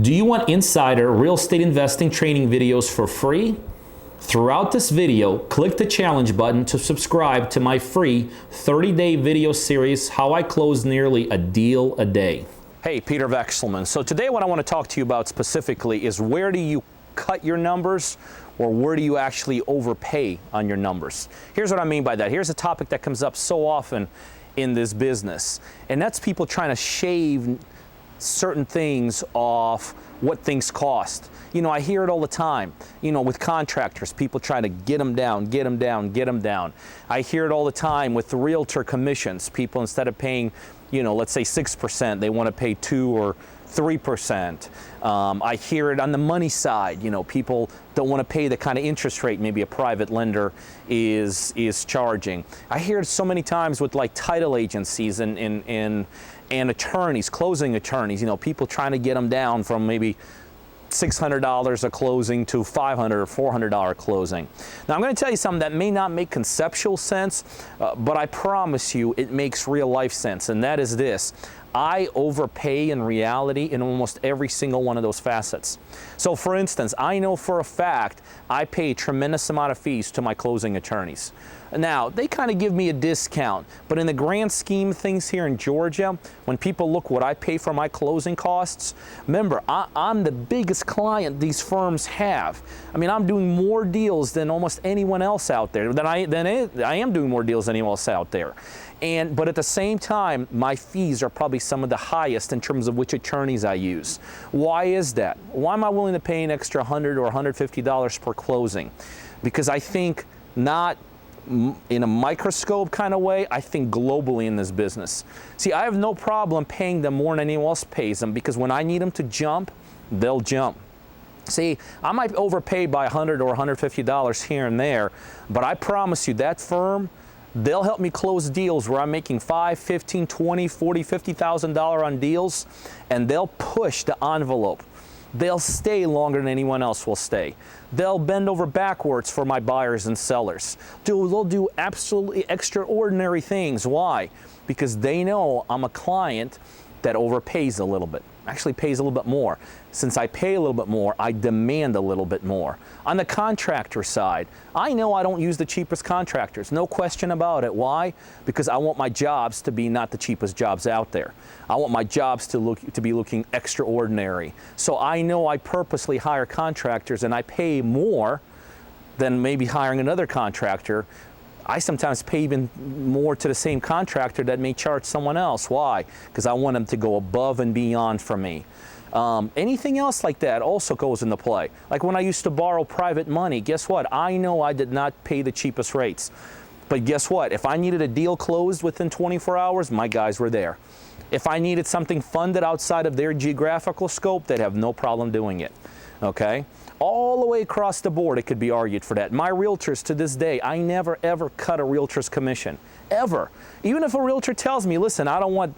Do you want insider real estate investing training videos for free? Throughout this video, click the challenge button to subscribe to my free 30-day video series, How I Close Nearly a Deal a Day. Hey, Peter Vekselman. So today what I want to talk to you about specifically is where do you cut your numbers or where do you actually overpay on your numbers? Here's what I mean by that. Here's a topic that comes up so often in this business, and that's people trying to shave certain things off what things cost. You know, I hear it all the time, you know, with contractors, people try to get them down, get them down, get them down. I hear it all the time with the realtor commissions. People, instead of paying, you know, let's say 6%, they want to pay 2 or 3%. I hear it on the money side. You know, people don't want to pay the kind of interest rate maybe a private lender is charging. I hear it so many times with like title agencies and attorneys, closing attorneys. You know, people trying to get them down from maybe $600 a closing to $500 or $400 closing. Now I'm going to tell you something that may not make conceptual sense, but I promise you it makes real life sense, and that is this. I overpay in reality in almost every single one of those facets. So for instance, I know for a fact I pay a tremendous amount of fees to my closing attorneys. Now, they kind of give me a discount, but in the grand scheme of things here in Georgia, when people look what I pay for my closing costs, remember, I'm the biggest client these firms have. I mean, I'm doing more deals than almost anyone else out there. I am doing more deals than anyone else out there. But at the same time, my fees are probably some of the highest in terms of which attorneys I use. Why is that? Why am I willing to pay an extra $100 or $150 per closing? Because I think not in a microscope kind of way, I think globally in this business. See, I have no problem paying them more than anyone else pays them, because when I need them to jump, they'll jump. See, I might overpay by $100 or $150 here and there, but I promise you that firm, they'll help me close deals where I'm making $5, $15, $20, $40, $50,000 on deals, and they'll push the envelope. They'll stay longer than anyone else will stay. They'll bend over backwards for my buyers and sellers. They'll do absolutely extraordinary things. Why? Because they know I'm a client that overpays a little bit. Actually pays a little bit more. Since I pay a little bit more, I demand a little bit more. On the contractor side, I know I don't use the cheapest contractors, no question about it. Why? Because I want my jobs to be not the cheapest jobs out there. I want my jobs to be looking extraordinary. So I know I purposely hire contractors and I pay more than maybe hiring another contractor. I sometimes pay even more to the same contractor that may charge someone else. Why? Because I want them to go above and beyond for me. Anything else like that also goes into play. Like when I used to borrow private money, guess what? I know I did not pay the cheapest rates. But guess what? If I needed a deal closed within 24 hours, my guys were there. If I needed something funded outside of their geographical scope, they'd have no problem doing it. Okay? All the way across the board, it could be argued for that. My realtors, to this day, I never ever cut a realtor's commission, ever. Even if a realtor tells me, listen, I want,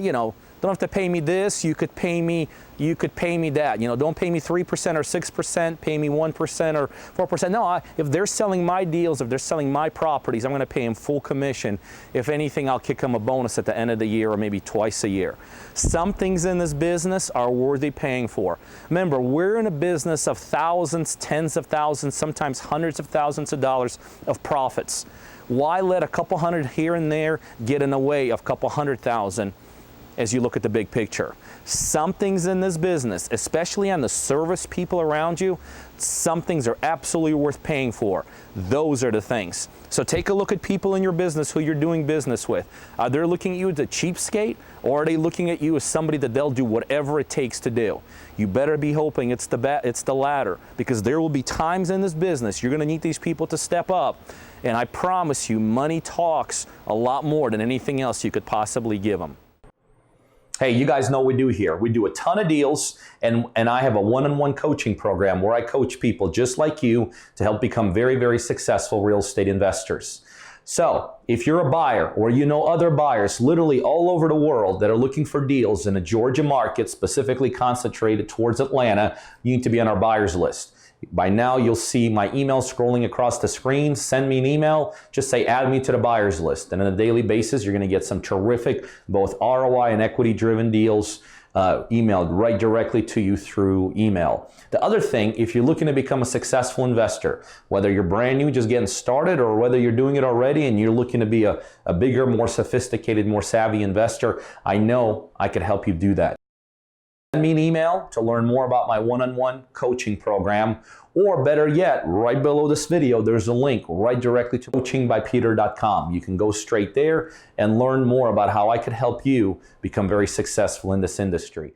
you know, don't have to pay me this. You could pay me that. You know, don't pay me 3% or 6%. Pay me 1% or 4%. No, if they're selling my deals, if they're selling my properties, I'm going to pay them full commission. If anything, I'll kick them a bonus at the end of the year or maybe twice a year. Some things in this business are worthy paying for. Remember, we're in a business of thousands, tens of thousands, sometimes hundreds of thousands of dollars of profits. Why let a couple hundred here and there get in the way of a couple 100,000? As you look at the big picture, some things in this business, especially on the service people around you, some things are absolutely worth paying for. Those are the things. So take a look at people in your business who you're doing business with. Are they looking at you as a cheapskate, or are they looking at you as somebody that they'll do whatever it takes to do? You better be hoping it's the latter, because there will be times in this business you're going to need these people to step up, and I promise you, money talks a lot more than anything else you could possibly give them. Hey, you guys know what we do here. We do a ton of deals, and I have a one-on-one coaching program where I coach people just like you to help become very, very successful real estate investors. So if you're a buyer or you know other buyers literally all over the world that are looking for deals in a Georgia market, specifically concentrated towards Atlanta, you need to be on our buyers list. By now, you'll see my email scrolling across the screen. Send me an email. Just say, add me to the buyers list. And on a daily basis, you're going to get some terrific, both ROI and equity-driven deals emailed right directly to you through email. The other thing, if you're looking to become a successful investor, whether you're brand new, just getting started, or whether you're doing it already and you're looking to be a bigger, more sophisticated, more savvy investor, I know I could help you do that. Send me an email to learn more about my one-on-one coaching program, or better yet, right below this video, there's a link right directly to coachingbypeter.com. You can go straight there and learn more about how I could help you become very successful in this industry.